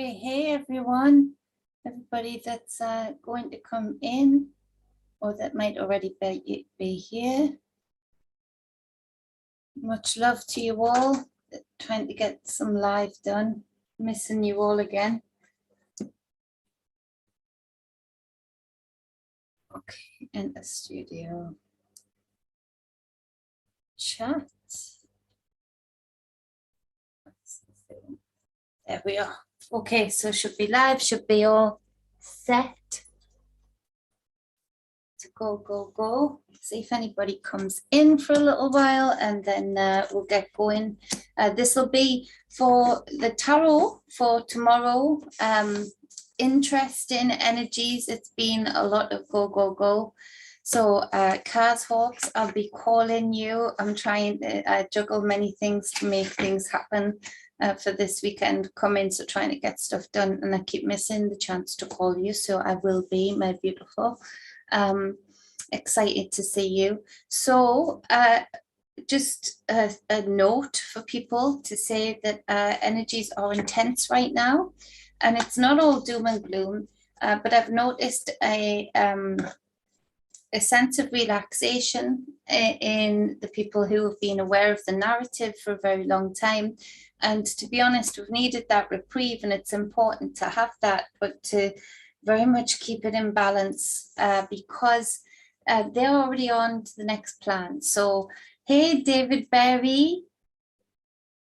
Hey everyone, everybody that's going to come in or that might already be here. Much love to you all. Trying to get some live done. Missing you all again. Okay, enter studio. Chat. There we are. Okay, so should be live, should be all set to go. See if anybody comes in for a little while, and then we'll get going. This will be for the tarot for tomorrow. Interesting energies. It's been a lot of go. So Cars Hawks, I'll be calling you. I'm trying to juggle many things to make things happen for this weekend coming, so trying to get stuff done, and I keep missing the chance to call you, so I will be, my beautiful. Excited to see you. So just a note for people to say that energies are intense right now, and it's not all doom and gloom, but I've noticed a sense of relaxation in the people who have been aware of the narrative for a very long time. And to be honest, we've needed that reprieve, and it's important to have that, but to very much keep it in balance because they're already on to the next plan. So, hey, David Berry.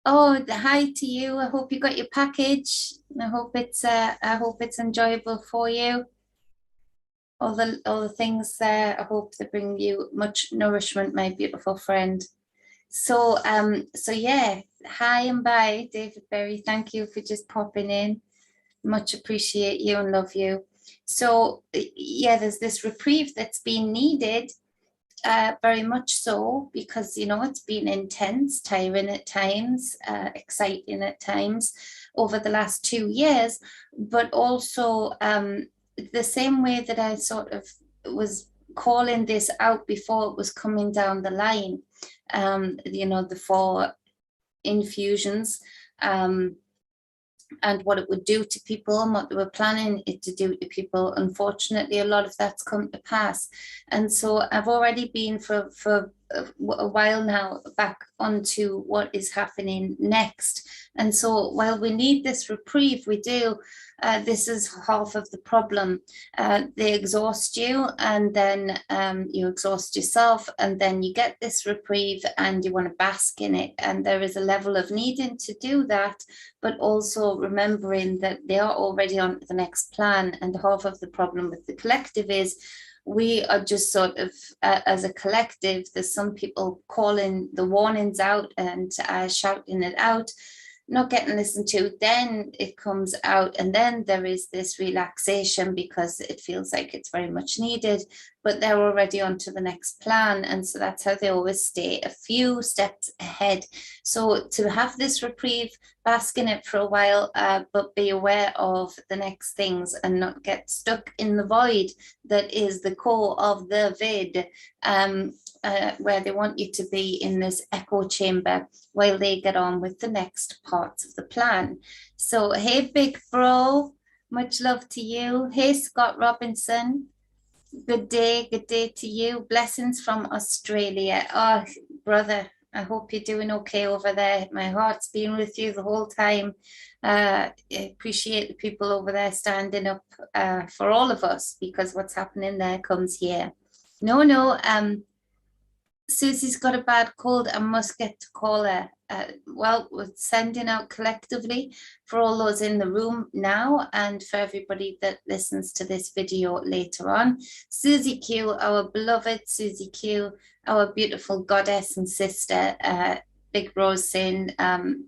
Oh, hi to you. I hope you got your package. I hope it's enjoyable for you. All the things there. I hope they bring you much nourishment, my beautiful friend. So yeah, hi and bye, David Berry. Thank you for just popping in. Much appreciate you and love you. So yeah, there's this reprieve that's been needed, very much so, because it's been intense, tiring at times, exciting at times over the last 2 years, but also the same way that I sort of was calling this out before it was coming down the line, the 4 infusions, and what it would do to people and what they were planning it to do to people. Unfortunately, a lot of that's come to pass. And so I've already been for a while now back onto what is happening next. And so while we need this reprieve, we do. This is half of the problem. They exhaust you, and then you exhaust yourself, and then you get this reprieve and you want to bask in it. And there is a level of needing to do that, but also remembering that they are already on the next plan. And half of the problem with the collective is we are just sort of, as a collective, there's some people calling the warnings out and shouting it out, not getting listened to. Then it comes out, and then there is this relaxation because it feels like it's very much needed, but they're already on to the next plan. And so that's how they always stay a few steps ahead. So to have this reprieve, bask in it for a while, but be aware of the next things and not get stuck in the void that is the core of the vid, where they want you to be in this echo chamber while they get on with the next parts of the plan. So, hey, big bro, much love to you. Hey, Scott Robinson, good day to you. Blessings from Australia. Oh, brother, I hope you're doing okay over there. My heart's been with you the whole time. I appreciate the people over there standing up for all of us, because what's happening there comes here. No, Susie's got a bad cold. I must get to call her. Well, we're sending out collectively for all those in the room now, and for everybody that listens to this video later on. Susie Q, our beloved Susie Q, our beautiful goddess and sister, Big Rose saying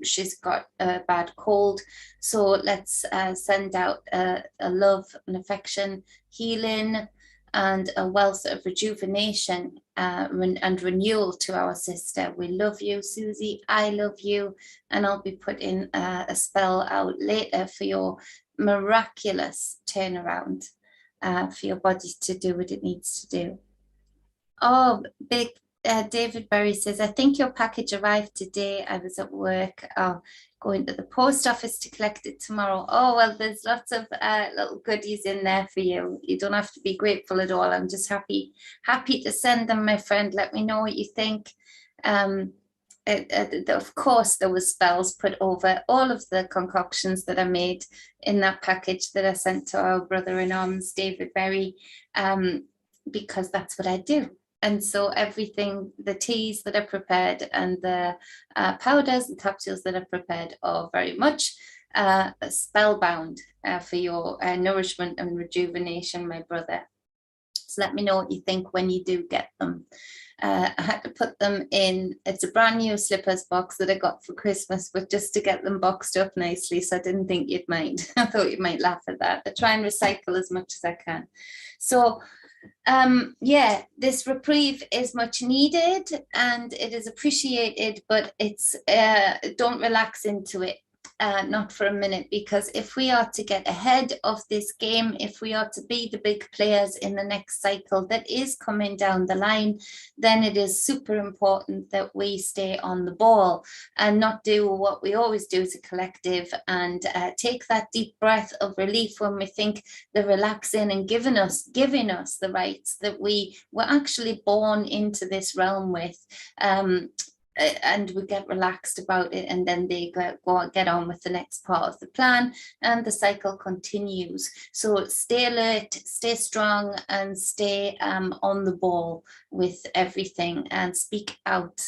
she's got a bad cold. So let's send out a love and affection, healing, and a wealth of rejuvenation and renewal to our sister. We love you, Susie. I love you. And I'll be putting a spell out later for your miraculous turnaround, for your body to do what it needs to do. Oh, big David Berry says, I think your package arrived today. I was at work. Going to the post office to collect it tomorrow. Oh, well, there's lots of little goodies in there for you. You don't have to be grateful at all. I'm just happy to send them, my friend. Let me know what you think. Of course, there was spells put over all of the concoctions that I made in that package that I sent to our brother-in-arms, David Berry, because that's what I do. And so everything, the teas that are prepared and the powders and capsules that are prepared are very much spellbound for your nourishment and rejuvenation, my brother. So let me know what you think when you do get them. I had to put them in, it's a brand new slippers box that I got for Christmas, but just to get them boxed up nicely, so I didn't think you'd mind. I thought you might laugh at that. I try and recycle as much as I can. So yeah, this reprieve is much needed and it is appreciated, but it's don't relax into it. Not for a minute, because if we are to get ahead of this game, if we are to be the big players in the next cycle that is coming down the line, then it is super important that we stay on the ball and not do what we always do as a collective and take that deep breath of relief when we think the relaxing and giving us the rights that we were actually born into this realm with. And we get relaxed about it, and then they get on with the next part of the plan, and the cycle continues. So stay alert, stay strong, and stay on the ball with everything, and speak out.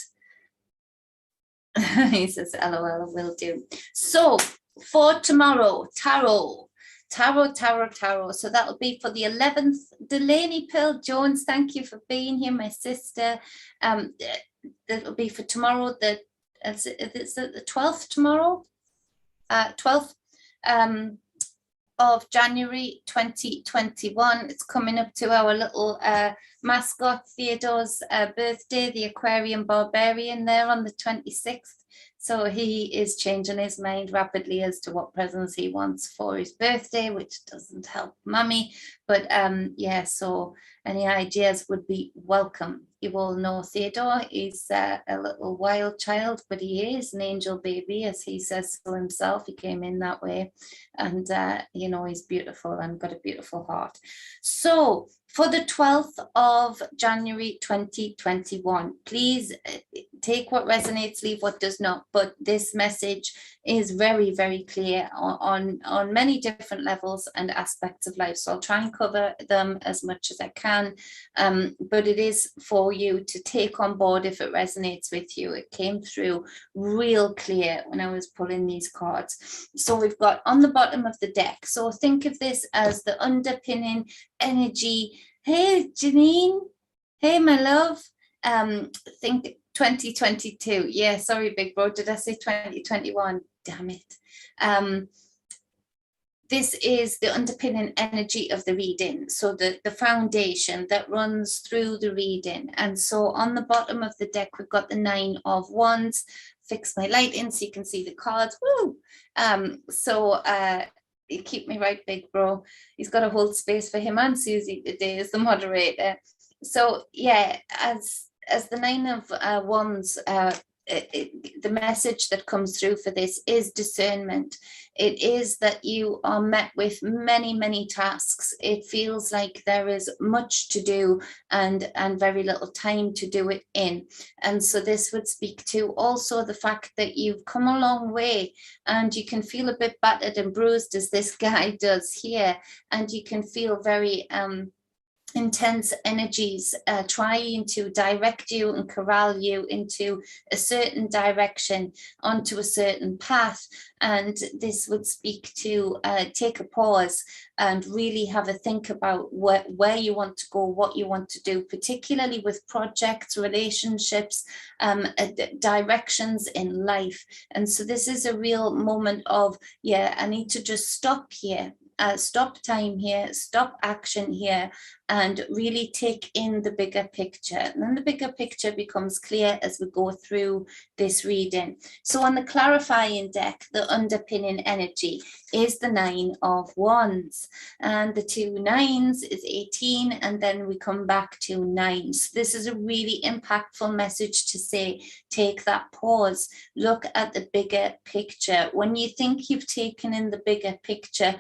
He says, LOL, will do. So for tomorrow, tarot. So that'll be for the 11th. Delaney Pearl Jones, thank you for being here, my sister. That'll be for tomorrow. It's the 12th tomorrow, 12th of January 2021. It's coming up to our little mascot Theodore's birthday, the Aquarian Barbarian, there on the 26th. So he is changing his mind rapidly as to what presents he wants for his birthday, which doesn't help Mummy. But yeah, so any ideas would be welcome. You all know Theodore. He's a little wild child, but he is an angel baby, as he says so himself. He came in that way. And, you know, he's beautiful and got a beautiful heart. So for the 12th of January 2021, please take what resonates, leave what does not. But this message is very, very clear on many different levels and aspects of life. So I'll try and cover them as much as I can. But it is for you to take on board if it resonates with you. It came through real clear when I was pulling these cards. So we've got on the bottom of the deck. So think of this as the underpinning energy. Hey, Janine. Hey, my love. Think 2022. Yeah, sorry, big bro. Did I say 2021? Damn it. This is the underpinning energy of the reading. So the foundation that runs through the reading. And so on the bottom of the deck, we've got the 9 of Wands. Fix my light in so you can see the cards. Woo! You keep me right, big bro. He's got to hold space for him and Susie today as the moderator. So yeah, as the 9 of Wands, the message that comes through for this is discernment. It is that you are met with many, many tasks. It feels like there is much to do and very little time to do it in. And so this would speak to also the fact that you've come a long way and you can feel a bit battered and bruised, as this guy does here. And you can feel very intense energies trying to direct you and corral you into a certain direction, onto a certain path. And this would speak to take a pause and really have a think about where you want to go, what you want to do, particularly with projects, relationships, directions in life. And so this is a real moment of, yeah, I need to just stop here stop time here, stop action here, and really take in the bigger picture. And then the bigger picture becomes clear as we go through this reading. So on the clarifying deck, the underpinning energy is the 9 of Wands, and the 2 9s is 18, and then we come back to 9. So this is a really impactful message to say, take that pause, look at the bigger picture. When you think you've taken in the bigger picture,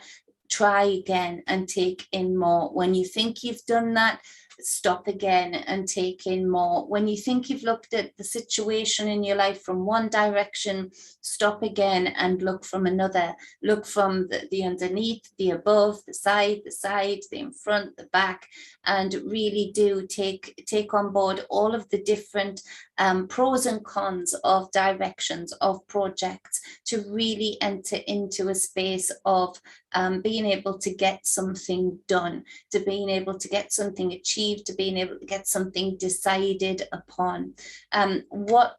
try again and take in more. When you think you've done that, stop again and take in more. When you think you've looked at the situation in your life from one direction, stop again and look from another. Look from the underneath, the above, the side, the in front, the back, and really do take on board all of the different pros and cons of directions of projects, to really enter into a space of being able to get something done, to being able to get something achieved, to being able to get something decided upon. What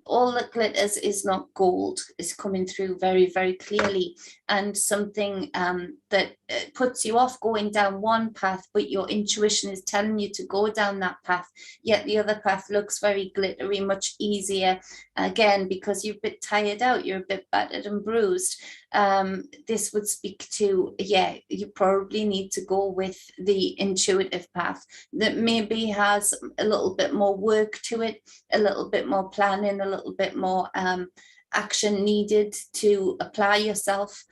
all that glitters is not gold is coming through very, very clearly, and something that puts you off going down one path, but your intuition is telling you to go down that path, yet the other path looks very glittery, much easier, again, because you're a bit tired out, you're a bit battered and bruised. This would speak to, yeah, you probably need to go with the intuitive path that maybe has a little bit more work to it, a little bit more planning, a little bit more action needed to apply yourself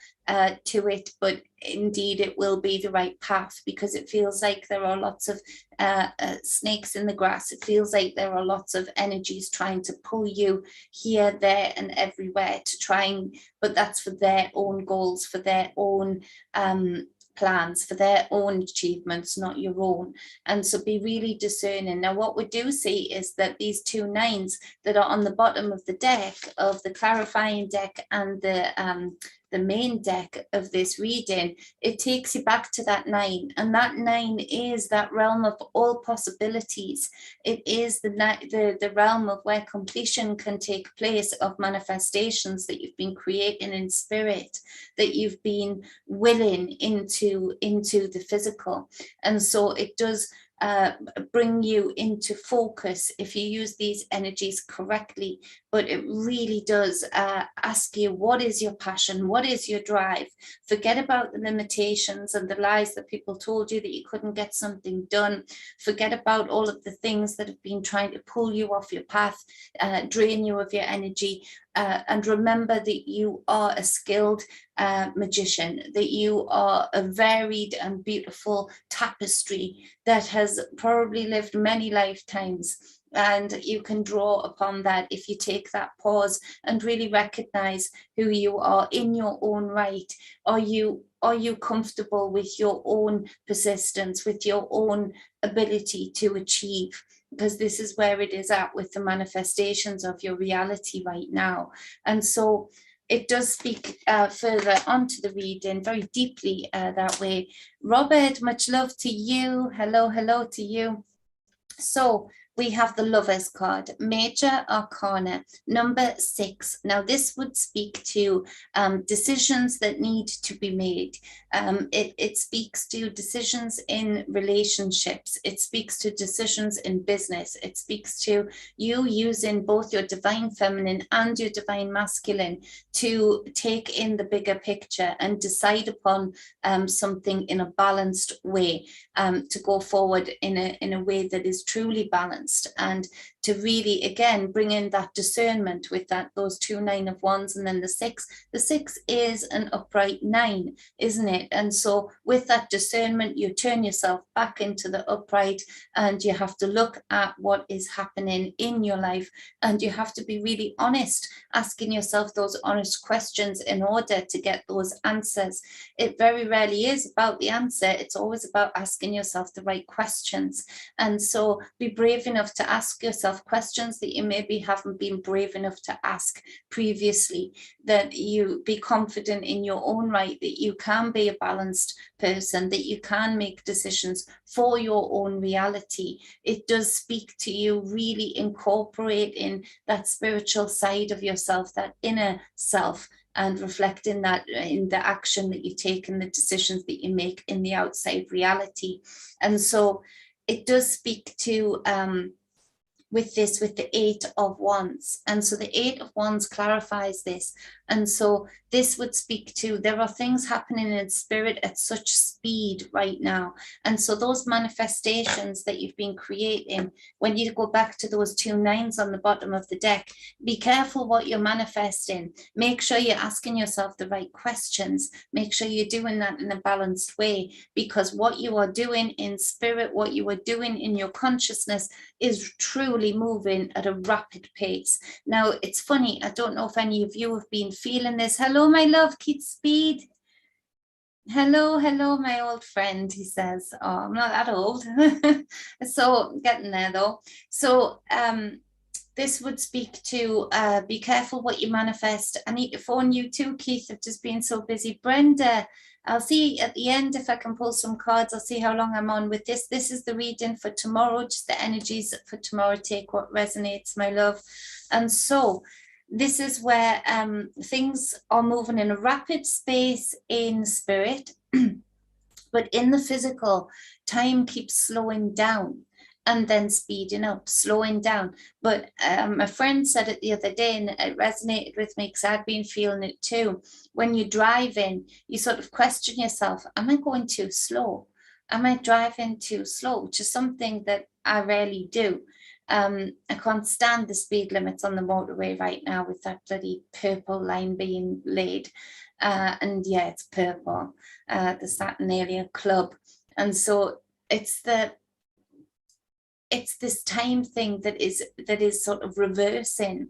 to it, but indeed it will be the right path, because it feels like there are lots of snakes in the grass. It feels like there are lots of energies trying to pull you here, there, and everywhere to try and, but that's for their own goals, for their own plans, for their own achievements, not your own. And so be really discerning. Now, what we do see is that these 2 9s that are on the bottom of the deck, of the clarifying deck and the main deck of this reading, it takes you back to that 9, and that 9 is that realm of all possibilities. It is the realm of where completion can take place, of manifestations that you've been creating in spirit, that you've been willing into the physical. And so it does bring you into focus if you use these energies correctly, but it really does ask you, what is your passion? What is your drive? Forget about the limitations and the lies that people told you that you couldn't get something done. Forget about all of the things that have been trying to pull you off your path, drain you of your energy. And remember that you are a skilled magician, that you are a varied and beautiful tapestry that has probably lived many lifetimes. And you can draw upon that if you take that pause and really recognize who you are in your own right. Are you comfortable with your own persistence, with your own ability to achieve? Because this is where it is at with the manifestations of your reality right now. And so it does speak further onto the reading very deeply that way. Robert, much love to you. Hello to you. So we have the Lovers card, Major Arcana, number 6. Now, this would speak to decisions that need to be made. It speaks to decisions in relationships. It speaks to decisions in business. It speaks to you using both your divine feminine and your divine masculine to take in the bigger picture and decide upon something in a balanced way, to go forward in a way that is truly balanced, and to really, again, bring in that discernment with those 2 9 of Wands, and then the 6. The 6 is an upright 9, isn't it? And so with that discernment, you turn yourself back into the upright, and you have to look at what is happening in your life, and you have to be really honest, asking yourself those honest questions in order to get those answers. It very rarely is about the answer. It's always about asking yourself the right questions. And so be brave enough to ask yourself questions that you maybe haven't been brave enough to ask previously, that you be confident in your own right, that you can be a balanced person, that you can make decisions for your own reality. It does speak to you really incorporating that spiritual side of yourself, that inner self, and reflecting that in the action that you take and the decisions that you make in the outside reality. And so it does speak to with the 8 of Wands. And so the 8 of Wands clarifies this. And so this would speak to, there are things happening in spirit at such speed right now. And so those manifestations that you've been creating, when you go back to those 2 9s on the bottom of the deck, be careful what you're manifesting. Make sure you're asking yourself the right questions. Make sure you're doing that in a balanced way, because what you are doing in spirit, what you are doing in your consciousness is truly moving at a rapid pace. Now, it's funny, I don't know if any of you have been feeling this. Hello, my love, Keith Speed. Hello, my old friend, he says. Oh, I'm not that old. So getting there though. So this would speak to be careful what you manifest. I need to phone you too, Keith. I've just been so busy. Brenda, I'll see at the end if I can pull some cards. I'll see how long I'm on with this. This is the reading for tomorrow, just the energies for tomorrow. Take what resonates, my love. And so this is where things are moving in a rapid space in spirit, but in the physical, time keeps slowing down and then speeding up, slowing down. But my friend said it the other day, and it resonated with me because I'd been feeling it too. When you're driving, you sort of question yourself, am I going too slow? Am I driving too slow? Which is something that I rarely do. I can't stand the speed limits on the motorway right now with that bloody purple line being laid. And yeah, it's purple, the Saturnalia Club. And so it's this time thing that is sort of reversing,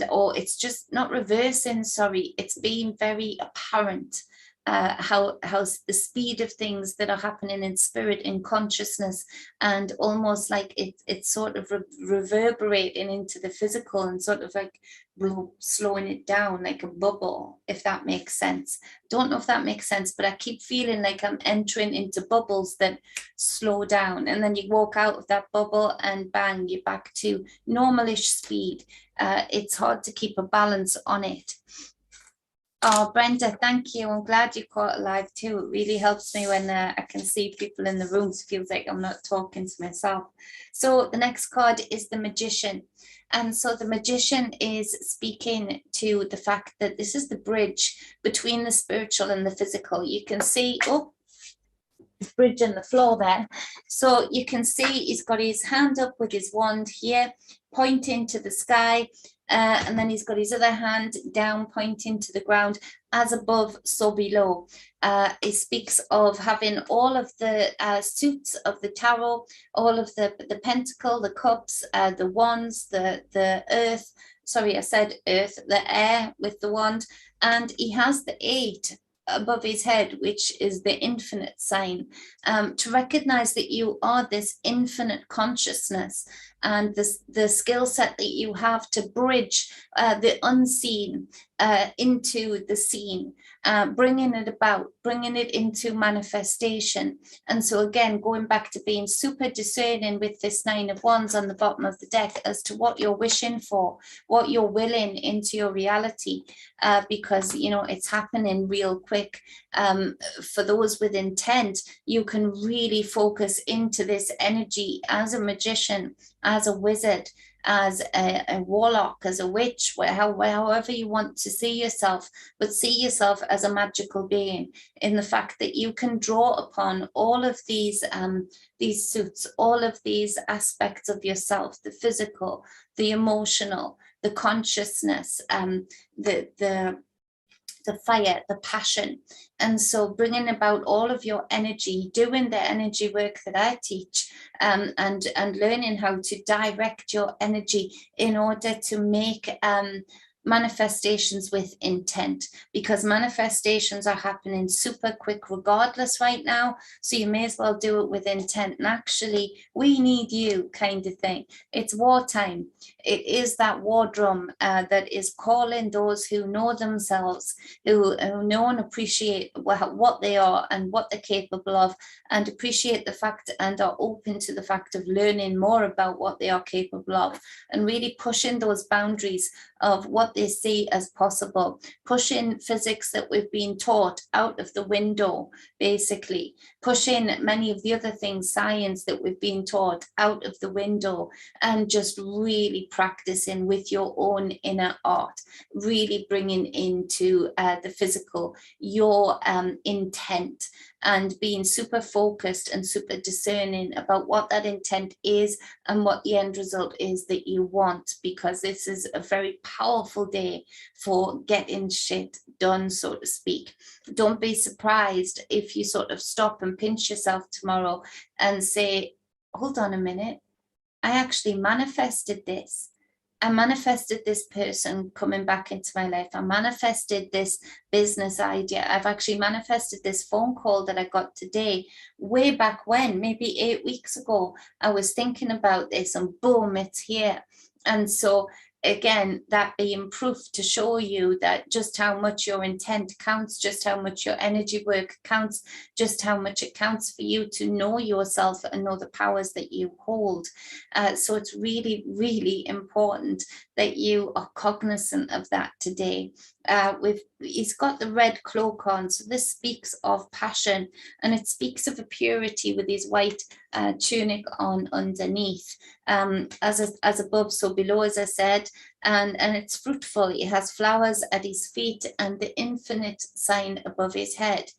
or it's just not reversing, sorry, it's being very apparent how the speed of things that are happening in spirit, in consciousness, and almost like it's sort of reverberating into the physical and sort of like slowing it down like a bubble, if that makes sense. Don't know if that makes sense, but I keep feeling like I'm entering into bubbles that slow down, and then you walk out of that bubble and bang, you're back to normalish speed. It's hard to keep a balance on it. Oh, Brenda, thank you. I'm glad you caught it live too. It really helps me when I can see people in the rooms. It feels like I'm not talking to myself. So the next card is the Magician. And so the Magician is speaking to the fact that this is the bridge between the spiritual and the physical. You can see, bridge in the floor there. So you can see he's got his hand up with his wand here, pointing to the sky. And then he's got his other hand down, pointing to the ground, as above, so below. It speaks of having all of the suits of the tarot, all of the pentacle, the cups, the wands, the earth. Sorry, I said earth, the air with the wand. And he has the 8 above his head, which is the infinite sign, to recognize that you are this infinite consciousness, and the skill set that you have to bridge the unseen into the seen, bringing it about, bringing it into manifestation. And so again, going back to being super discerning with this 9 of Wands on the bottom of the deck as to what you're wishing for, what you're willing into your reality, because you know it's happening real quick. For those with intent, you can really focus into this energy as a magician, as a wizard, as a warlock, as a witch, however you want to see yourself, but see yourself as a magical being, in the fact that you can draw upon all of these suits, all of these aspects of yourself, the physical, the emotional, the consciousness, the fire, the passion. And so bringing about all of your energy, doing the energy work that I teach, and learning how to direct your energy in order to make manifestations with intent, because manifestations are happening super quick regardless right now, so you may as well do it with intent. And actually, we need you, kind of thing. It's wartime. It is that war drum that is calling those who know themselves, who know and appreciate what they are and what they're capable of, and appreciate the fact and are open to the fact of learning more about what they are capable of, and really pushing those boundaries of what what they see as possible, pushing physics that we've been taught out of the window, basically, pushing many of the other things, science that we've been taught, out of the window, and just really practicing with your own inner art, really bringing into the physical your intent, and being super focused and super discerning about what that intent is and what the end result is that you want, because this is a very powerful day for getting shit done, so to speak. Don't be surprised if you sort of stop and pinch yourself tomorrow and say, hold on a minute, I actually manifested this. I manifested this person coming back into my life. I manifested this business idea. I've actually manifested this phone call that I got today. Way back when, maybe 8 weeks ago, I was thinking about this, and boom, it's here. And so again, that being proof to show you that just how much your intent counts, just how much your energy work counts, just how much it counts for you to know yourself and know the powers that you hold. So it's really, really important that you are cognizant of that today. He's got the red cloak on, so this speaks of passion, and it speaks of a purity with his white tunic on underneath, as above so below, as I said, and it's fruitful. He has flowers at his feet and the infinite sign above his head,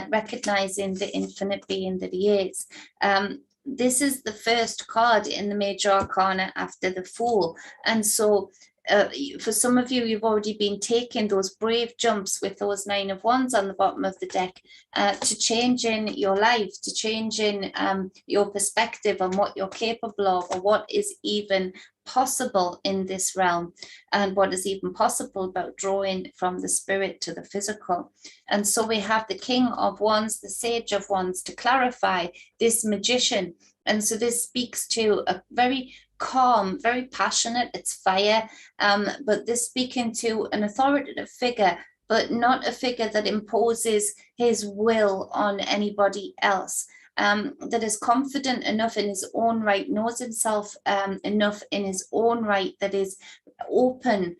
recognizing the infinite being that he is. This is the first card in the major arcana after the Fool, and so for some of you, you've already been taking those brave jumps with those 9 of Wands on the bottom of the deck to changing your life, to changing your perspective on what you're capable of, or what is even possible in this realm, and what is even possible about drawing from the spirit to the physical. And so we have the King of Wands, the Sage of Wands, to clarify this Magician. And so this speaks to a very calm, very passionate, it's fire, but this speaking to an authoritative figure, but not a figure that imposes his will on anybody else, that is confident enough in his own right, knows himself enough in his own right, that is open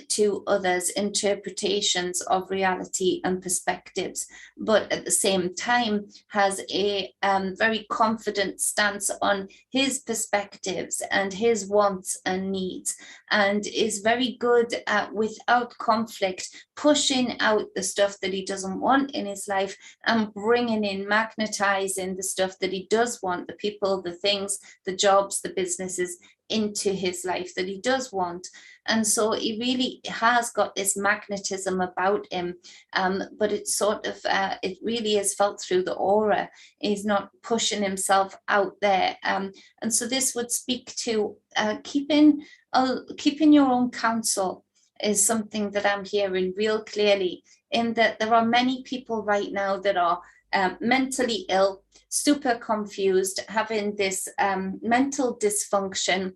to others' interpretations of reality and perspectives, but at the same time has a very confident stance on his perspectives and his wants and needs, and is very good at, without conflict, pushing out the stuff that he doesn't want in his life and bringing in, magnetizing the stuff that he does want, the people, the things, the jobs, the businesses, into his life that he does want. And so he really has got this magnetism about him, but it's sort of, it really is felt through the aura. He's not pushing himself out there. And so this would speak to keeping your own counsel is something that I'm hearing real clearly, in that there are many people right now that are mentally ill, super confused, having this mental dysfunction,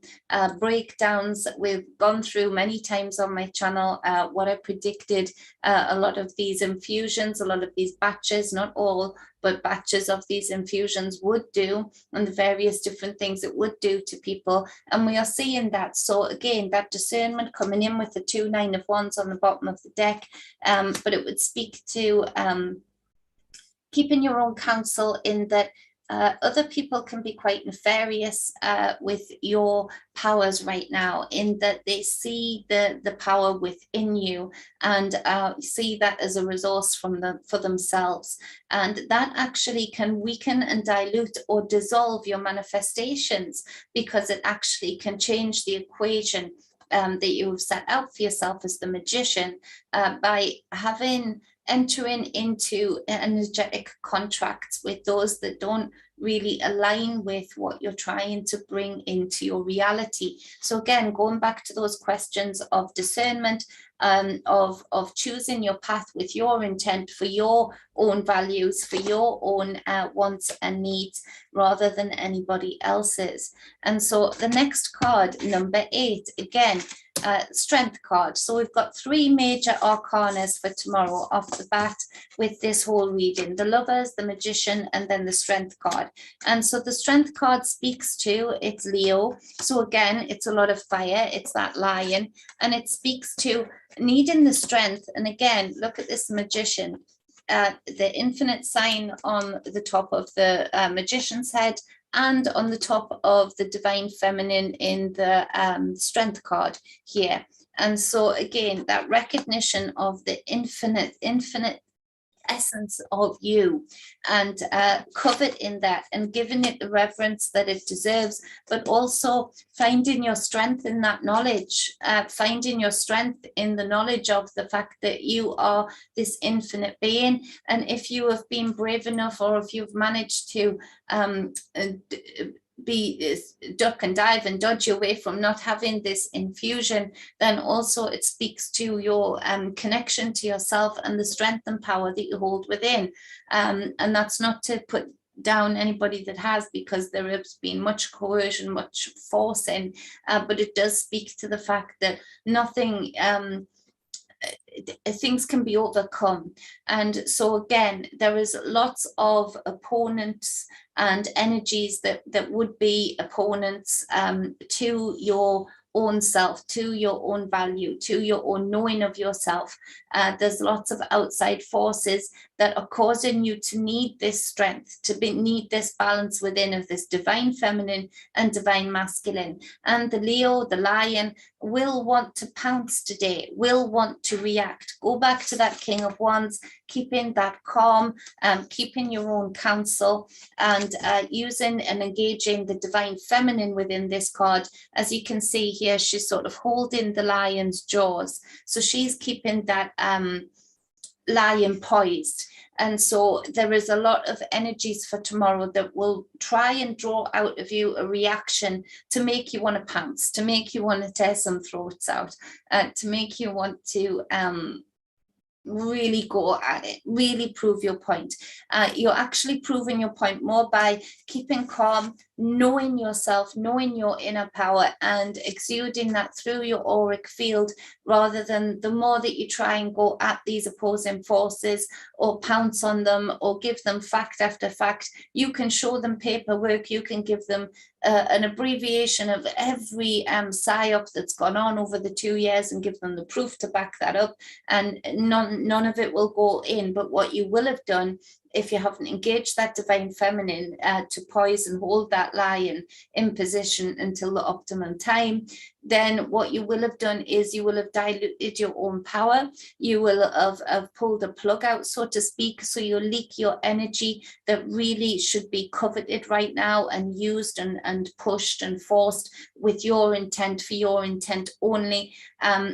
breakdowns. We've gone through many times on my channel what I predicted a lot of these infusions, a lot of these batches, not all, but batches of these infusions would do, and the various different things it would do to people. And we are seeing that. So again, that discernment coming in with the 2 9 of Wands on the bottom of the deck, but it would speak to keeping your own counsel, in that other people can be quite nefarious with your powers right now, in that they see the power within you and see that as a resource for themselves. And that actually can weaken and dilute or dissolve your manifestations, because it actually can change the equation that you've set out for yourself as the Magician, by entering into energetic contracts with those that don't really align with what you're trying to bring into your reality. So again, going back to those questions of discernment, of choosing your path with your intent for your own values, for your own wants and needs, rather than anybody else's. And so the next card, number 8, again, strength card. So we've got 3 major arcanas for tomorrow off the bat with this whole reading: the Lovers, the Magician, and then the Strength card. And so the Strength card speaks to, it's Leo. So again, it's a lot of fire. It's that lion, and it speaks to needing the strength. And again, look at this Magician. The infinite sign on the top of the magician's head, and on the top of the divine feminine in the strength card here. And so again, that recognition of the infinite essence of you, and covered in that, and giving it the reverence that it deserves, but also finding your strength in that knowledge, finding your strength in the knowledge of the fact that you are this infinite being. And if you have been brave enough, or if you've managed to duck and dive and dodge your way from not having this infusion, then also it speaks to your connection to yourself and the strength and power that you hold within. And that's not to put down anybody that has, because there has been much coercion, much forcing, but it does speak to the fact that nothing things can be overcome. And so again, there is lots of opponents and energies that would be opponents to your own self, to your own value, to your own knowing of yourself. There's lots of outside forces that are causing you to need this strength, need this balance within of this divine feminine and divine masculine. And the Leo, the lion, will want to pounce today, will want to react. Go back to that King of Wands, keeping that calm, keeping your own counsel, and using and engaging the divine feminine within this card. As you can see here, she's sort of holding the lion's jaws. So she's keeping that lion poised. And so there is a lot of energies for tomorrow that will try and draw out of you a reaction to make you want to pounce, to make you want to tear some throats out, to make you want to really go at it, really prove your point. You're actually proving your point more by keeping calm, knowing yourself, knowing your inner power, and exuding that through your auric field, rather than the more that you try and go at these opposing forces or pounce on them or give them fact after fact. You can show them paperwork, you can give them an abbreviation of every psyop that's gone on over the 2 years and give them the proof to back that up, and none of it will go in. But what you will have done, if you haven't engaged that divine feminine to poise and hold that lion in position until the optimum time, then what you will have done is you will have diluted your own power. You will have pulled a plug out, so to speak. So you'll leak your energy that really should be coveted right now and used and pushed and forced with your intent, for your intent only,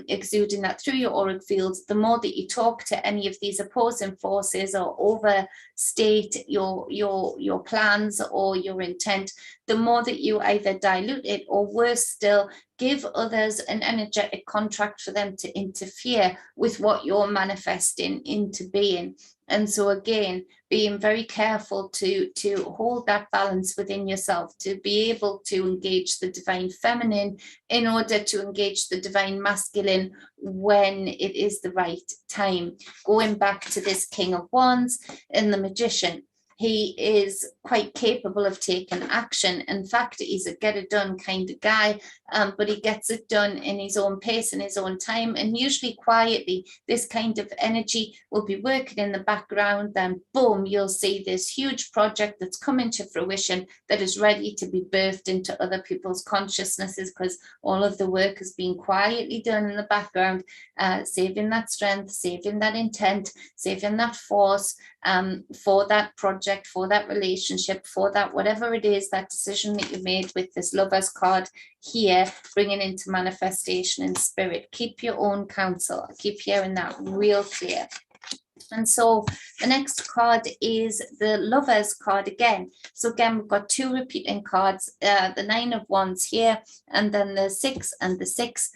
exuding that through your auric fields. The more that you talk to any of these opposing forces or overstate your plans or your intent, the more that you either dilute it, or worse still, give others an energetic contract for them to interfere with what you're manifesting into being. And so again, being very careful to hold that balance within yourself, to be able to engage the divine feminine in order to engage the divine masculine when it is the right time. Going back to this King of Wands and the Magician, he is quite capable of taking action. In fact, he's a get it done kind of guy, but he gets it done in his own pace, in his own time, and usually quietly. This kind of energy will be working in the background, then boom, you'll see this huge project that's coming to fruition that is ready to be birthed into other people's consciousnesses, because all of the work has been quietly done in the background, saving that strength, saving that intent, saving that force, for that project, for that relationship, for that whatever it is, that decision that you made with this Lovers card here, bringing into manifestation in spirit. Keep your own counsel. I keep hearing that real clear. And so the next card is the Lovers card again. So again, we've got 2 repeating cards, the 9 of Wands here, and then the 6 and the 6,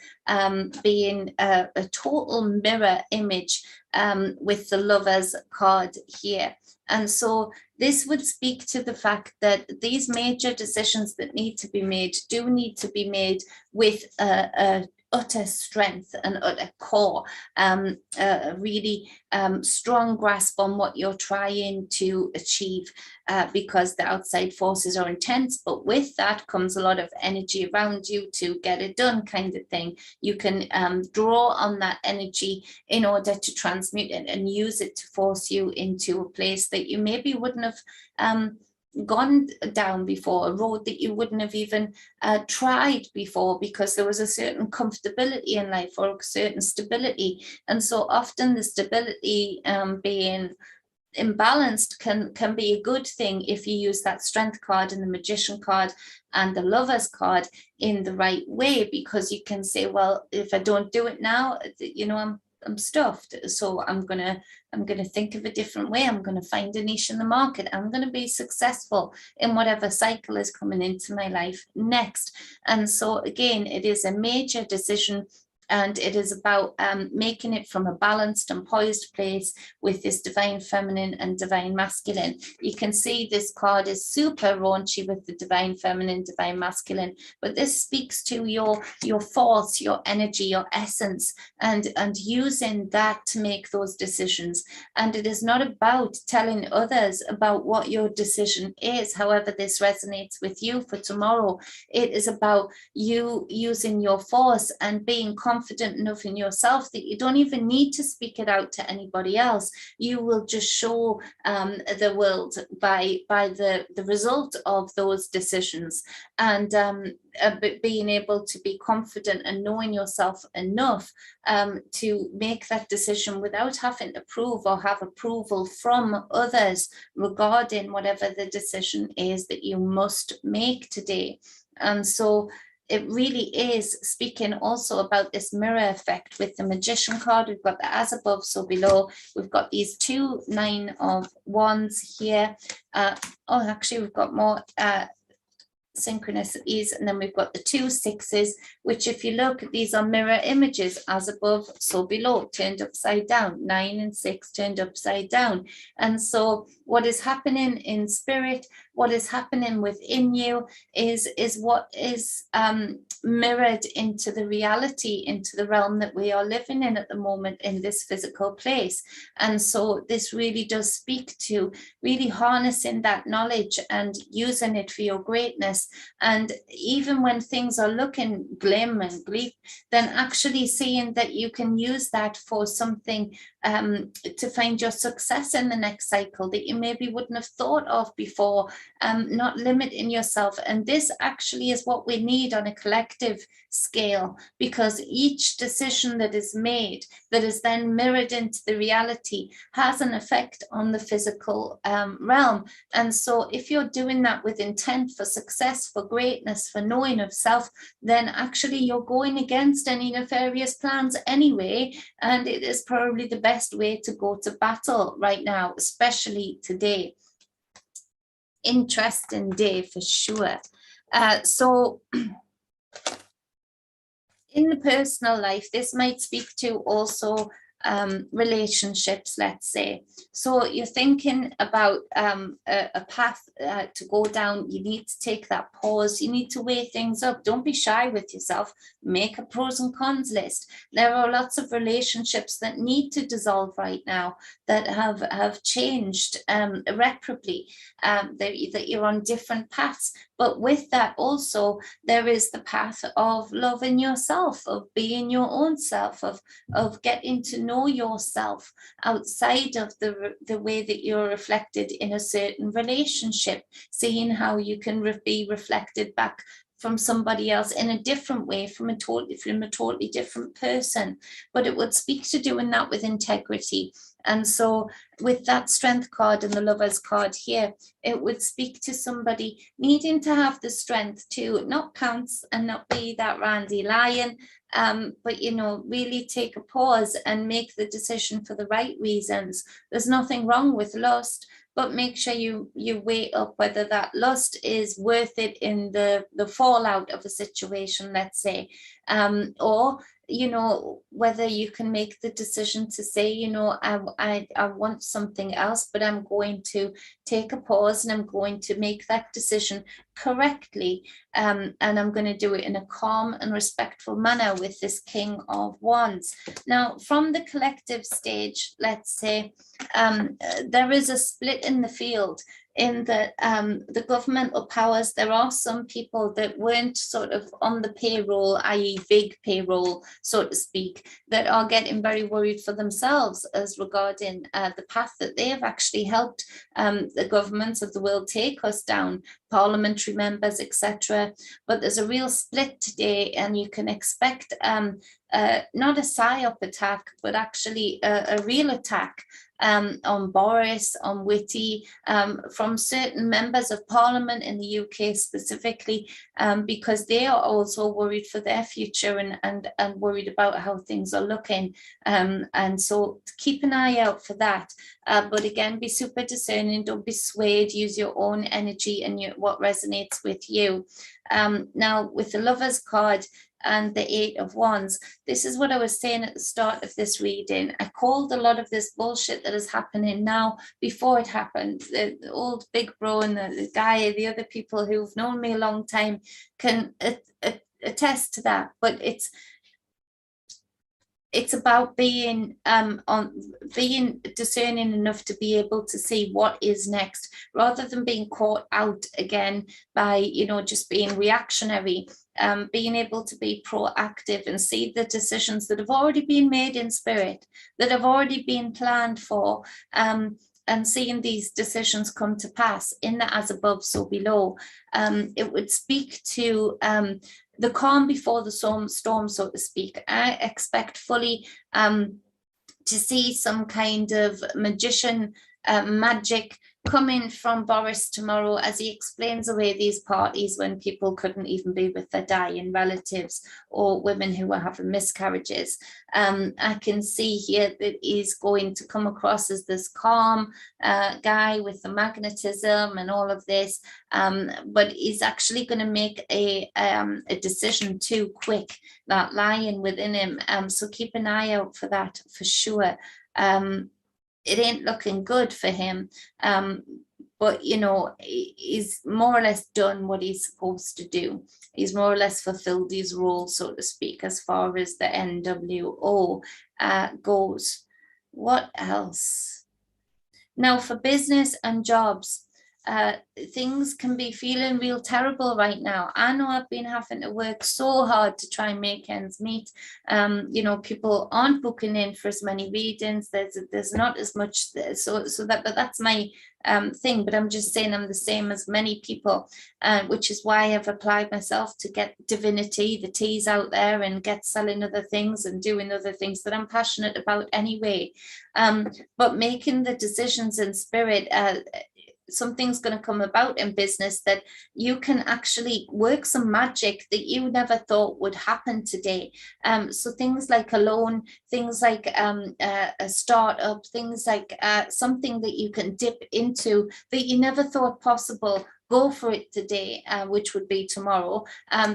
being a total mirror image with the Lovers card here. And so this would speak to the fact that these major decisions that need to be made do need to be made with a utter strength and utter core, a really strong grasp on what you're trying to achieve, because the outside forces are intense, but with that comes a lot of energy around you to get it done, kind of thing. You can draw on that energy in order to transmute it and use it to force you into a place that you maybe wouldn't have gone down before, a road that you wouldn't have even tried before, because there was a certain comfortability in life or a certain stability. And so often the stability being imbalanced can be a good thing if you use that strength card and the magician card and the lovers card in the right way, because you can say, well, if I don't do it now, I'm stuffed, so I'm gonna think of a different way. I'm gonna find a niche in the market. I'm gonna be successful in whatever cycle is coming into my life next. And so again, it is a major decision, and it is about making it from a balanced and poised place with this divine feminine and divine masculine. You can see this card is super raunchy with the divine feminine, divine masculine, but this speaks to your force, your energy, your essence, and using that to make those decisions. And it is not about telling others about what your decision is, however this resonates with you for tomorrow. It is about you using your force and being confident enough in yourself that you don't even need to speak it out to anybody else. You will just show the world by the result of those decisions, and being able to be confident and knowing yourself enough to make that decision without having to prove or have approval from others regarding whatever the decision is that you must make today. And so it really is speaking also about this mirror effect with the magician card. We've got the as above, so below. We've got these 2 9 of wands here. Actually, we've got more synchronicities, and then we've got the 2 6s, which if you look, these are mirror images, as above so below, turned upside down, 9 and 6 turned upside down. And so what is happening in spirit, what is happening within you is what is mirrored into the reality, into the realm that we are living in at the moment in this physical place. And so this really does speak to really harnessing that knowledge and using it for your greatness. And even when things are looking glim and bleak, then actually seeing that you can use that for something to find your success in the next cycle that you maybe wouldn't have thought of before, not limiting yourself. And this actually is what we need on a collective scale, because each decision that is made that is then mirrored into the reality has an effect on the physical realm. And so if you're doing that with intent for success, for greatness, for knowing of self, then actually you're going against any nefarious plans anyway, and it is probably the best way to go to battle right now, especially today. Interesting day for sure. So in the personal life, this might speak to also relationships, let's say. So you're thinking about a path to go down. You need to take that pause. You need to weigh things up. Don't be shy with yourself. Make a pros and cons list. There are lots of relationships that need to dissolve right now, that have changed irreparably, that you're on different paths. But with that also, there is the path of loving yourself, of being your own self, of getting to know yourself outside of the way that you're reflected in a certain relationship, seeing how you can be reflected back from somebody else in a different way, from a totally different person. But it would speak to doing that with integrity. And so with that strength card and the lovers card here, it would speak to somebody needing to have the strength to not pounce and not be that randy lion, but really take a pause and make the decision for the right reasons. There's nothing wrong with lust, but make sure you weigh up whether that lust is worth it in the fallout of a situation, let's say, or whether you can make the decision to say, I want something else, but I'm going to take a pause and I'm going to make that decision correctly, and I'm going to do it in a calm and respectful manner with this King of Wands. Now, from the collective stage, let's say, there is a split in the field, in that the governmental powers, there are some people that weren't sort of on the payroll, i.e. big payroll, so to speak, that are getting very worried for themselves as regarding the path that they have actually helped the governments of the world take us down, parliamentary members, etc. But there's a real split today, and you can expect not a psyop attack, but actually a real attack on Boris, on Whitty, from certain members of parliament in the UK specifically, because they are also worried for their future and worried about how things are looking. And so keep an eye out for that. But again, be super discerning, don't be swayed, use your own energy and what resonates with you. Now, with the Lovers card and the Eight of Wands, this is what I was saying at the start of this reading. I called a lot of this bullshit that is happening now before it happened. The old big bro and the guy, the other people who've known me a long time can attest to that. But it's about being being discerning enough to be able to see what is next, rather than being caught out again by, you know, just being reactionary. Being able to be proactive and see the decisions that have already been made in spirit, that have already been planned for, and seeing these decisions come to pass in the as above, so below. It would speak to the calm before the storm, so to speak. I expect fully to see some kind of magician magic coming from Boris tomorrow, as he explains away these parties when people couldn't even be with their dying relatives, or women who were having miscarriages. I can see here that he's going to come across as this calm guy with the magnetism and all of this, but he's actually going to make a decision too quick, that lion within him. So keep an eye out for that for sure. It ain't looking good for him, but you know, he's more or less done what he's supposed to do. He's more or less fulfilled his role, so to speak, as far as the NWO goes. What else? Now, for business and jobs, things can be feeling real terrible right now. I know I've been having to work so hard to try and make ends meet. You know, people aren't booking in for as many readings. There's not as much, but that's my thing. But I'm just saying I'm the same as many people, which is why I've applied myself to get divinity, the teas out there, and get selling other things and doing other things that I'm passionate about anyway. But making the decisions in spirit, something's going to come about in business that you can actually work some magic that you never thought would happen today. So things like a loan, things like a startup, things like something that you can dip into that you never thought possible. Go for it today, which would be tomorrow,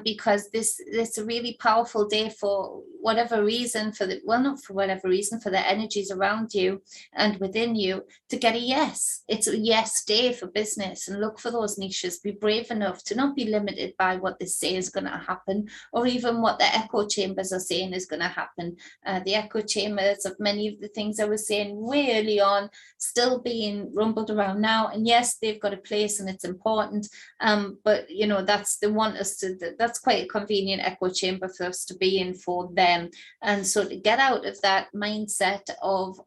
because this is a really powerful day for whatever reason, not for whatever reason, for the energies around you and within you to get a yes. It's a yes day for business, and look for those niches. Be brave enough to not be limited by what they say is going to happen, or even what the echo chambers are saying is going to happen. The echo chambers of many of the things I was saying way early on still being rumbled around now, and yes, they've got a place and it's important. But you know, that's quite a convenient echo chamber for us to be in for them. And so to get out of that mindset of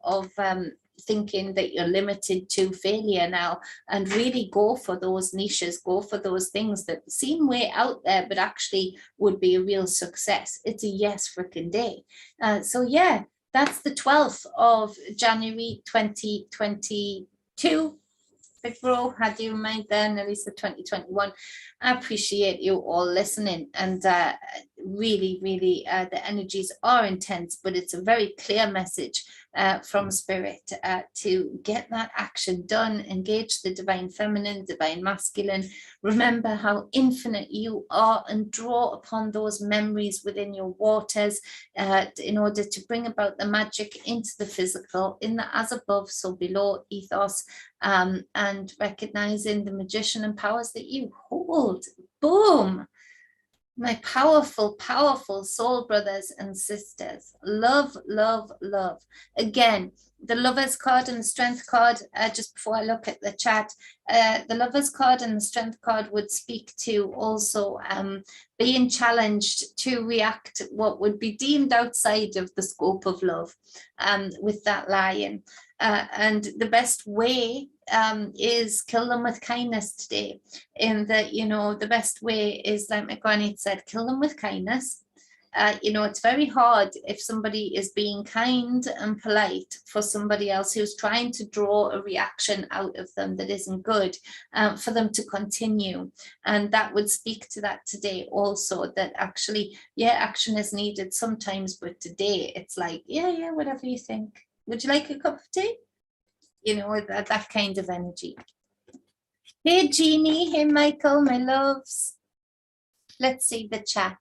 thinking that you're limited to failure now, and really go for those niches, go for those things that seem way out there but actually would be a real success. It's a yes freaking day. So yeah, that's the 12th of January 2022. Big bro, had you in mind then, at least the 2021. I appreciate you all listening, and really, really, the energies are intense, but it's a very clear message from spirit to get that action done, engage the divine feminine, divine masculine, remember how infinite you are, and draw upon those memories within your waters in order to bring about the magic into the physical, in the as above, so below ethos, and recognizing the magician and powers that you hold. Boom! My powerful, powerful soul brothers and sisters. Love, love, love. Again, the Lovers card and the Strength card, just before I look at the chat, the Lovers card and the Strength card would speak to also being challenged to react what would be deemed outside of the scope of love with that lion. And the best way is kill them with kindness today. In that, you know, the best way is, like my granny said, kill them with kindness. You know, it's very hard if somebody is being kind and polite for somebody else who's trying to draw a reaction out of them that isn't good, for them to continue. And that would speak to that today also, that actually, yeah, action is needed sometimes, but today it's like, yeah, whatever you think. Would you like a cup of tea? You know, that kind of energy. Hey, Jeannie. Hey, Michael, my loves. Let's see the chat.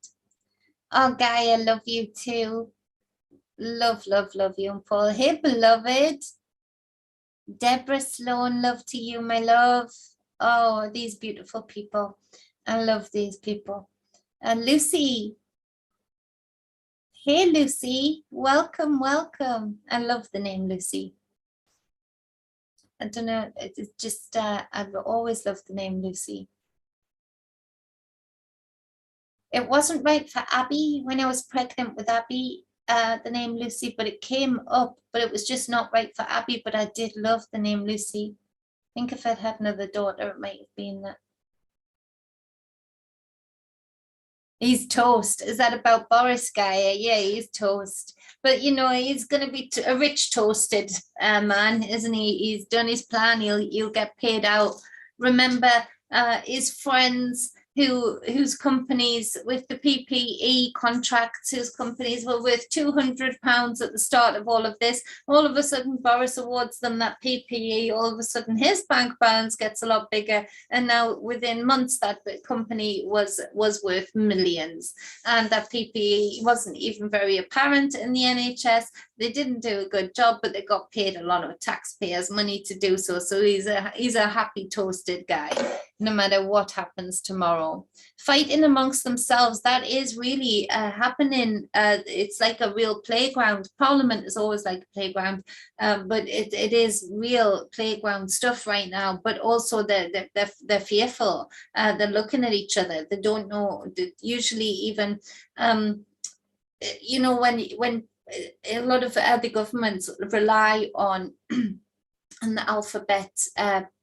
Oh, Guy, I love you too. Love, love, love you, and Paul. Hey, beloved. Deborah Sloan, love to you, my love. Oh, these beautiful people. I love these people. And Lucy. Hey, Lucy. Welcome, welcome. I love the name Lucy. I don't know, it's just, I've always loved the name Lucy. It wasn't right for Abby when I was pregnant with Abby, the name Lucy, but it came up, but it was just not right for Abby, but I did love the name Lucy. I think if I'd had another daughter, it might have been that. He's toast. Is that about Boris Guy? Yeah, he's toast. But you know, he's going to be a rich toasted man, isn't he? He's done his plan. He'll get paid out. Remember, his friends whose companies with the PPE contracts, whose companies were worth £200 at the start of all of this. All of a sudden, Boris awards them that PPE. All of a sudden, his bank balance gets a lot bigger, and now within months, that company was worth millions. And that PPE wasn't even very apparent in the NHS. They didn't do a good job, but they got paid a lot of taxpayers' money to do so. So he's a happy, toasted guy, no matter what happens tomorrow. Fighting amongst themselves, that is really happening. It's like a real playground. Parliament is always like a playground, but it is real playground stuff right now. But also they're fearful. They're looking at each other. They don't know. Usually even, you know, when a lot of the governments rely on the alphabet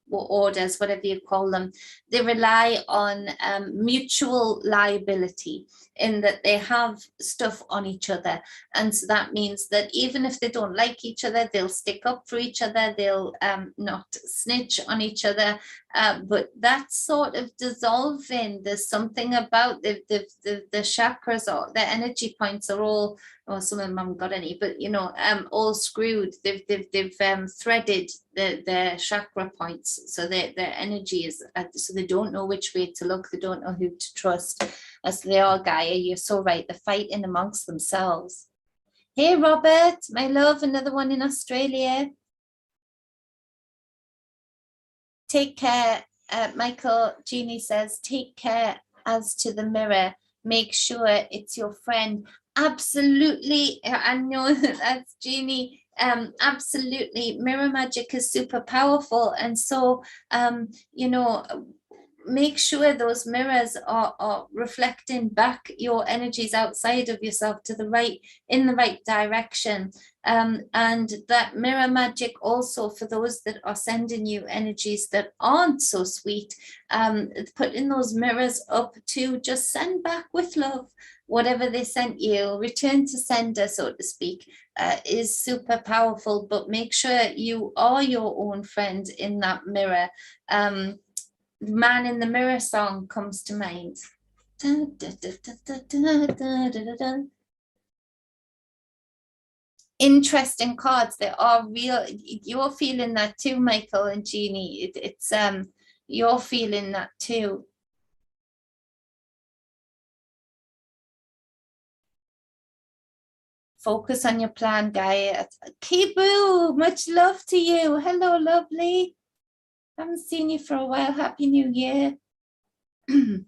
orders, whatever you call them, they rely on mutual liability, in that they have stuff on each other. And so that means that even if they don't like each other, they'll stick up for each other, they'll not snitch on each other. But that's sort of dissolving. There's something about the chakras, or the energy points are all, well, some of them haven't got any, but you know, all screwed. They've threaded the chakra points, so their energy is, so they don't know which way to look, they don't know who to trust. As they are, Gaia, you're so right. They're fighting amongst themselves. Hey, Robert, my love, another one in Australia. Take care, Michael. Jeannie says, take care as to the mirror. Make sure it's your friend. Absolutely. I know that's Jeannie. Absolutely. Mirror magic is super powerful. And so, you know, make sure those mirrors are reflecting back your energies outside of yourself to the right, in the right direction. And that mirror magic also, for those that are sending you energies that aren't so sweet, putting those mirrors up to just send back with love whatever they sent you, return to sender, so to speak, is super powerful. But make sure you are your own friend in that mirror. Man in the Mirror song comes to mind. Interesting cards. They are real. You're feeling that too, Michael and Jeannie. It's you're feeling that too. Focus on your plan, Gaia. Kibu, much love to you. Hello, lovely. Haven't seen you for a while. Happy New Year. I'll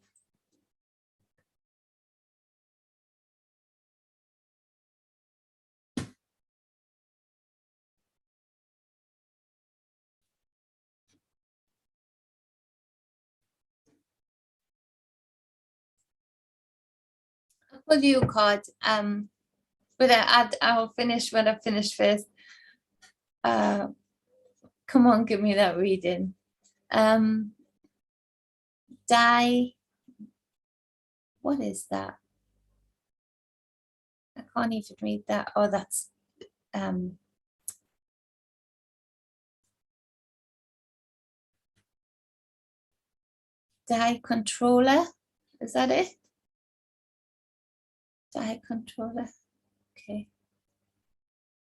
pull you a card. But I'll finish when I finish first. Come on, give me that reading. What is that? I can't even read that. Oh, that's die controller. Is that it? Die controller. Okay.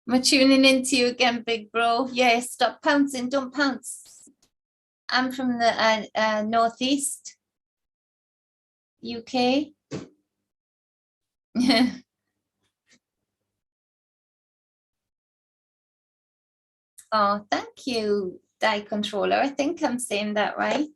I'm tuning into you again, big bro. Yeah, stop pouncing. Don't pounce. I'm from the northeast UK. Oh, thank you, die controller. I think I'm saying that right.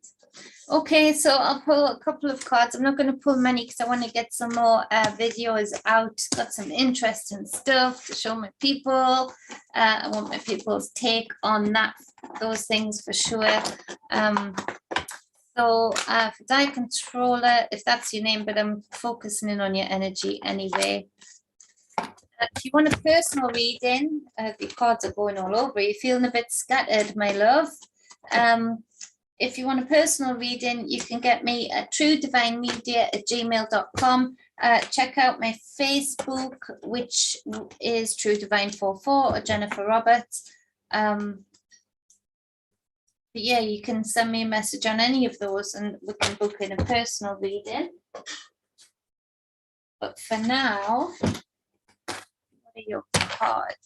Okay, so I'll pull a couple of cards. I'm not going to pull many because I want to get some more videos out. Got some interesting stuff to show my people. I want my people's take on those things for sure. So for die controller, if that's your name, but I'm focusing in on your energy anyway. If you want a personal reading, the cards are going all over. You're feeling a bit scattered, my love. If you want a personal reading, you can get me at truedivinemedia@gmail.com. Check out my Facebook, which is True Divine 44 or Jennifer Roberts. But yeah, you can send me a message on any of those and we can book in a personal reading. But for now, what are your cards?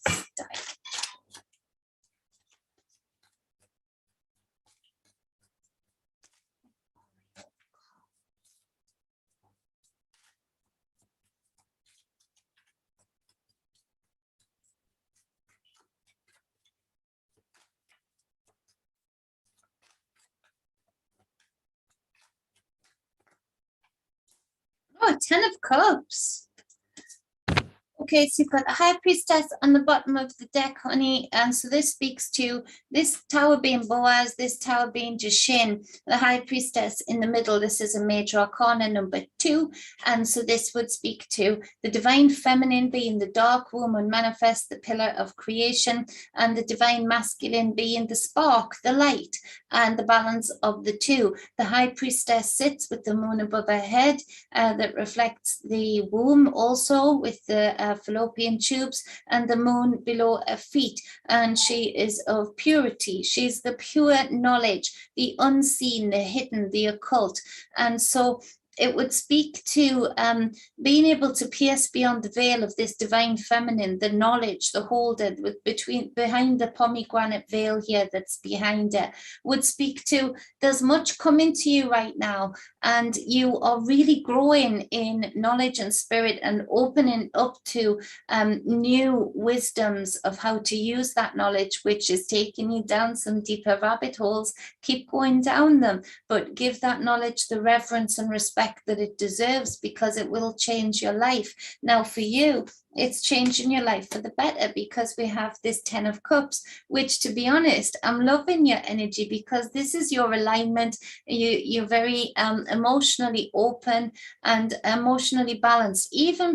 Oh, 10 of Cups. Okay, so you've got the High Priestess on the bottom of the deck, honey. And so this speaks to this tower being Boaz, this tower being Jachin, the High Priestess in the middle. This is a major arcana number 2. And so this would speak to the divine feminine being the dark woman manifest, the pillar of creation, and the divine masculine being the spark, the light, and the balance of the two. The High Priestess sits with the moon above her head that reflects the womb, also with the fallopian tubes, and the moon below her feet. And she is of purity. She's the pure knowledge, the unseen, the hidden, the occult. And so it would speak to being able to pierce beyond the veil of this divine feminine, the knowledge, the holder behind the pomegranate veil here that's behind it, would speak to there's much coming to you right now, and you are really growing in knowledge and spirit and opening up to new wisdoms of how to use that knowledge, which is taking you down some deeper rabbit holes. Keep going down them, but give that knowledge the reverence and respect that it deserves, because it will change your life. Now for you, it's changing your life for the better, because we have this 10 of Cups, which, to be honest, I'm loving your energy, because this is your alignment. You're very emotionally open and emotionally balanced, even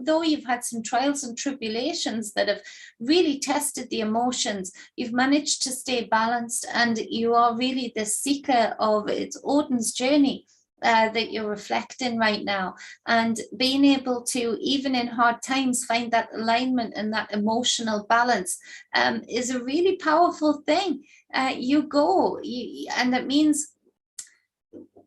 though you've had some trials and tribulations that have really tested the emotions. You've managed to stay balanced, and you are really the seeker of it's Odin's journey that you're reflecting right now, and being able to, even in hard times, find that alignment and that emotional balance is a really powerful thing. And that means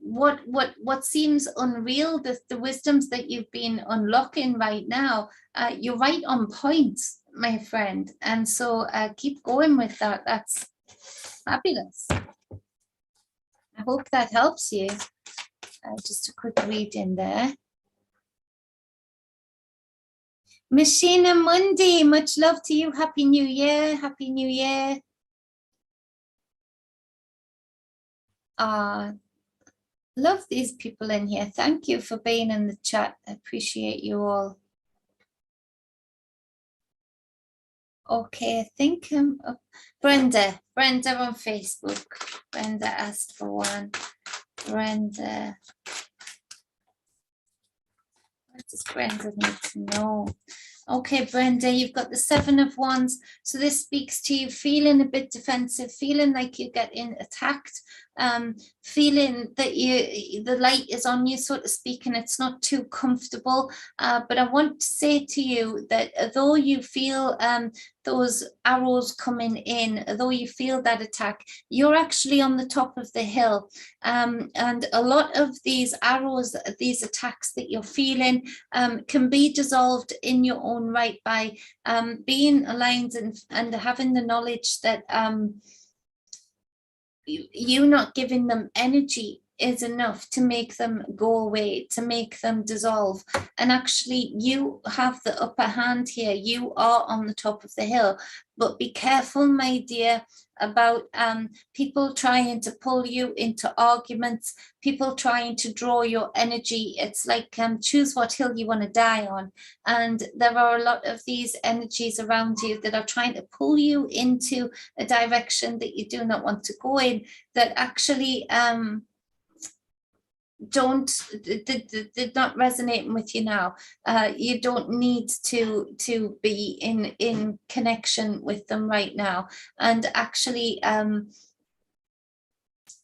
what seems unreal, the wisdoms that you've been unlocking right now, you're right on point, my friend. And so keep going with that. That's fabulous. I hope that helps you. Just a quick read in there. Machina Mundi, much love to you. Happy New Year. Happy New Year. Love these people in here. Thank you for being in the chat. I appreciate you all. Okay, I think Brenda on Facebook. Brenda asked for one. Brenda. What does Brenda need to know? Okay, Brenda, you've got the 7 of Wands. So this speaks to you feeling a bit defensive, feeling like you're getting attacked, feeling that the light is on you, so to speak, and it's not too comfortable. But I want to say to you that though you feel those arrows coming in, though you feel that attack, you're actually on the top of the hill. And a lot of these arrows, these attacks that you're feeling can be dissolved in your own right by being aligned and having the knowledge that you not giving them energy is enough to make them go away, to make them dissolve. And actually you have the upper hand here. You are on the top of the hill. But be careful, my dear, about people trying to pull you into arguments, people trying to draw your energy. It's like choose what hill you want to die on. And there are a lot of these energies around you that are trying to pull you into a direction that you do not want to go in, that actually they're not resonating with you now. You don't need to be in connection with them right now. And actually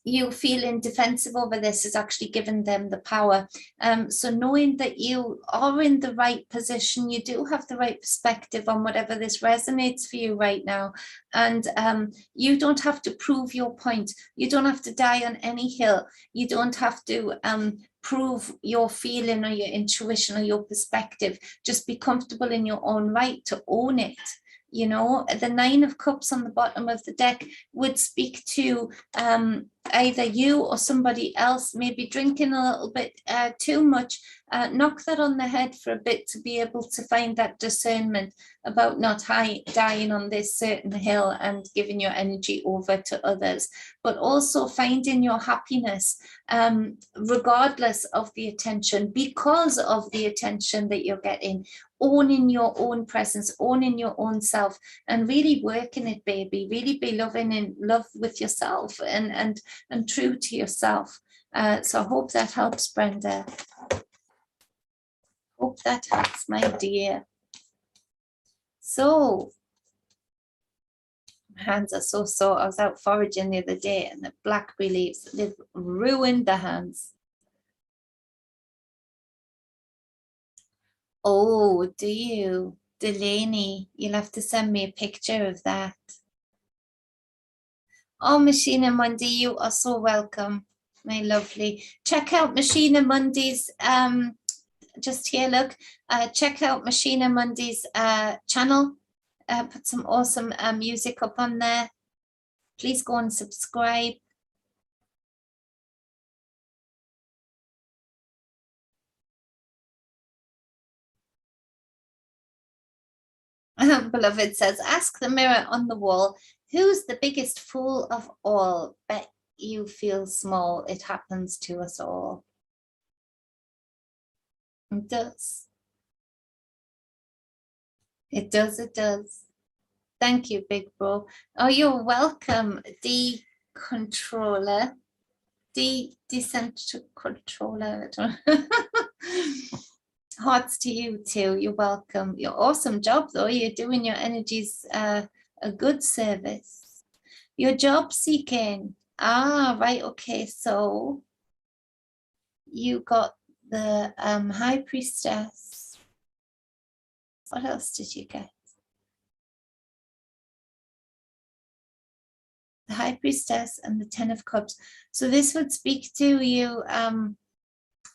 you feeling defensive over this is actually giving them the power. So knowing that you are in the right position, you do have the right perspective on whatever this resonates for you right now. And you don't have to prove your point. You don't have to die on any hill. You don't have to prove your feeling or your intuition or your perspective. Just be comfortable in your own right to own it. You know, the 9 of Cups on the bottom of the deck would speak to either you or somebody else maybe drinking a little bit too much. Knock that on the head for a bit to be able to find that discernment about not dying on this certain hill and giving your energy over to others, but also finding your happiness regardless of the attention, because of the attention that you're getting. Owning your own presence, owning your own self, and really working it, baby. Really be loving and love with yourself and true to yourself. So I hope that helps, Brenda. Hope that helps, my dear. So my hands are so sore. I was out foraging the other day and the blackberry leaves, they've ruined the hands. Oh, do you? Delaney, you'll have to send me a picture of that. Oh, Machina Mundi, you are so welcome, my lovely. Check out Machina Mundi's, just here, look, check out Machina Mundi's channel. Put some awesome music up on there. Please go and subscribe. Beloved says, ask the mirror on the wall, who's the biggest fool of all? Bet you feel small. It happens to us all. It does. It does, it does. Thank you, big bro. Oh, you're welcome, controller. Decentral controller. Hearts to you too. You're welcome. Your awesome job though. You're doing your energies a good service. Your job seeking. Ah, right. Okay. So you got the High Priestess. What else did you get? The High Priestess and the Ten of Cups. So this would speak to you,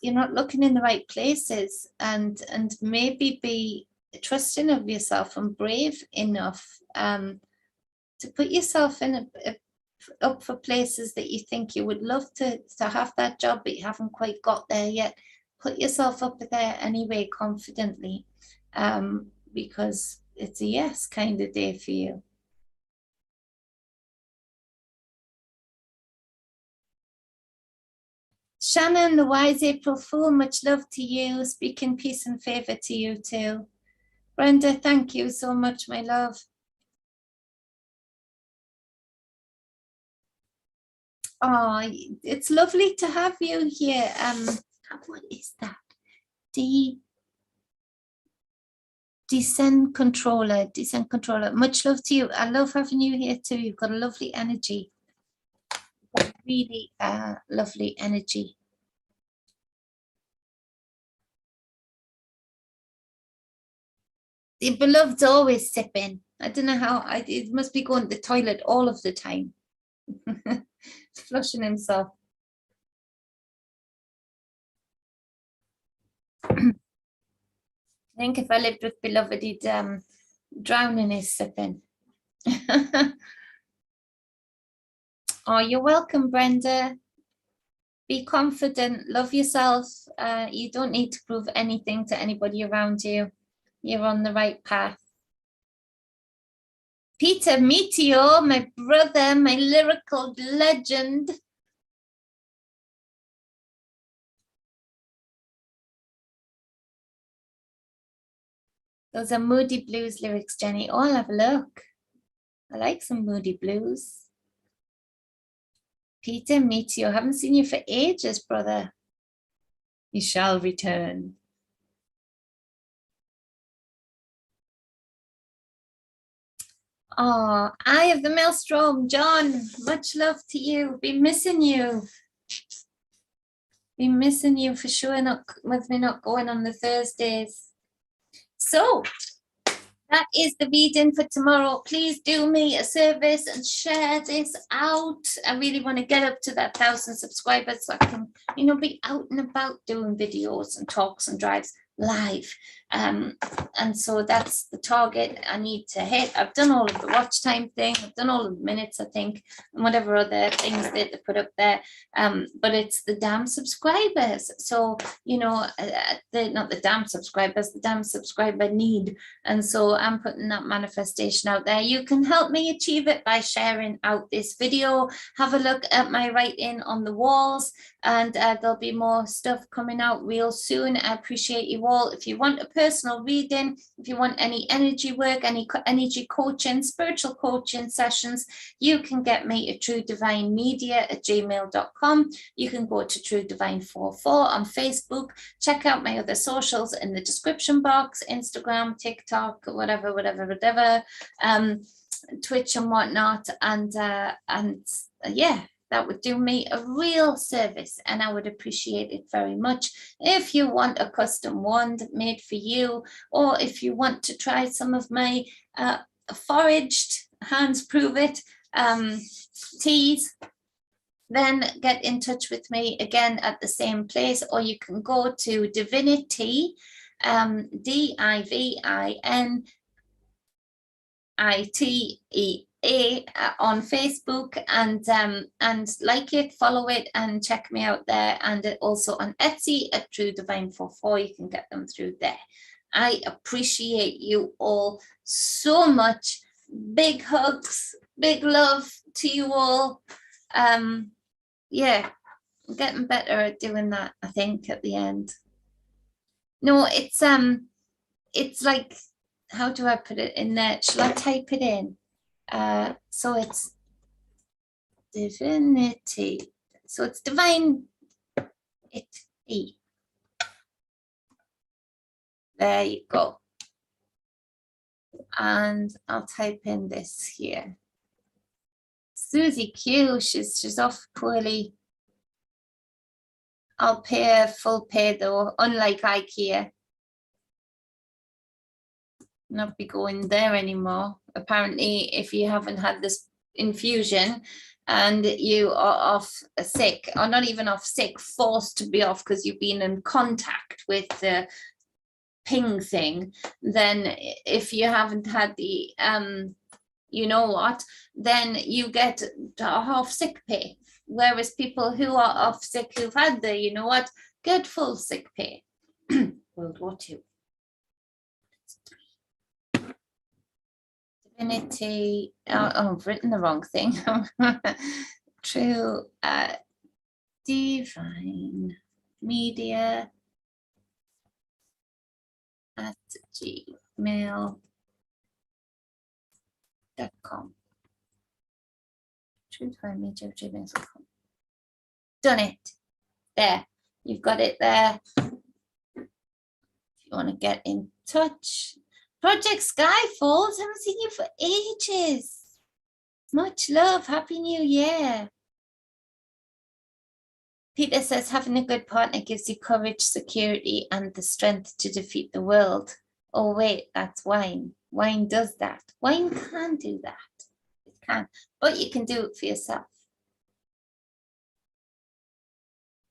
you're not looking in the right places, and maybe be trusting of yourself and brave enough to put yourself in up for places that you think you would love to have that job, but you haven't quite got there yet. Put yourself up there anyway, confidently, because it's a yes kind of day for you. Shannon, the wise April Fool, much love to you. Speaking peace and favor to you too. Brenda, thank you so much, my love. Oh, it's lovely to have you here. What is that? Descent controller. Much love to you. I love having you here too. You've got a lovely energy. Really lovely energy. The beloved's always sipping. I don't know how. It must be going to the toilet all of the time. Flushing himself. I think if I lived with beloved, he'd drown in his sipping. Oh, you're welcome, Brenda. Be confident, love yourself. You don't need to prove anything to anybody around you. You're on the right path. Peter Meteor, my brother, my lyrical legend. Those are Moody Blues lyrics, Jenny. Oh, I'll have a look. I like some Moody Blues. Peter Meteor, haven't seen you for ages, brother. You shall return. Oh, Eye of the Maelstrom, John, much love to you. Been missing you. Been missing you for sure, not with me not going on the Thursdays. So that is the reading for tomorrow. Please do me a service and share this out. I really want to get up to that 1,000 subscribers so I can, be out and about doing videos and talks and drives live. And so that's the target I need to hit. I've done all of the watch time thing. I've done all of the minutes, I think, and whatever other things that they put up there. But it's the damn subscribers. So, not the damn subscribers, the damn subscriber need. And so I'm putting that manifestation out there. You can help me achieve it by sharing out this video. Have a look at my writing on the walls, and there'll be more stuff coming out real soon. I appreciate you all. If you want a personal reading, if you want any energy work, any energy coaching, spiritual coaching sessions, you can get me at truedivinemedia@gmail.com. You can go to True Divine 44 on Facebook. Check out my other socials in the description box, Instagram, TikTok, whatever, Twitch and whatnot. And yeah, that would do me a real service, and I would appreciate it very much. If you want a custom wand made for you, or if you want to try some of my foraged, hands prove it, teas, then get in touch with me again at the same place, or you can go to Divinity, DIVINITEA on Facebook, and like it, follow it, and check me out there, and also on Etsy at True Divine 44. You can get them through there. I appreciate you all so much. Big hugs, big love to you all. Yeah, I'm getting better at doing that, I think, at the end. No, it's like, how do I put it in there? Shall I type it in? So it's Divinity. So it's Divine E. There you go. And I'll type in this here. Susie Q, she's off poorly. I'll pay her full pay though, unlike IKEA. Not be going there anymore. Apparently, if you haven't had this infusion, and you are off sick, or not even off sick, forced to be off because you've been in contact with the ping thing, then if you haven't had the you know what, then you get half sick pay, whereas people who are off sick, who've had the you know what, get full sick pay. World War II. Divinity, oh, I've written the wrong thing. True divine media at gmail.com. True divine media at gmail.com. Done it. There, you've got it there. If you want to get in touch. Project Skyfalls, I haven't seen you for ages. Much love. Happy New Year. Peter says, having a good partner gives you courage, security, and the strength to defeat the world. Oh, wait, that's wine. Wine does that. Wine can do that. It can. But you can do it for yourself.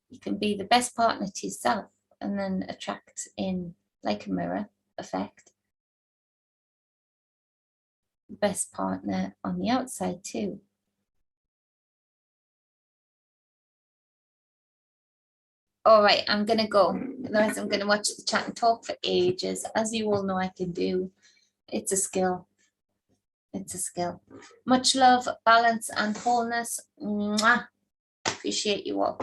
You can be the best partner to yourself and then attract in, like a mirror effect, the best partner on the outside too. All right, I'm going to go. Otherwise, I'm going to watch the chat and talk for ages. As you all know, I can do. It's a skill. It's a skill. Much love, balance, and wholeness. Mwah. Appreciate you all.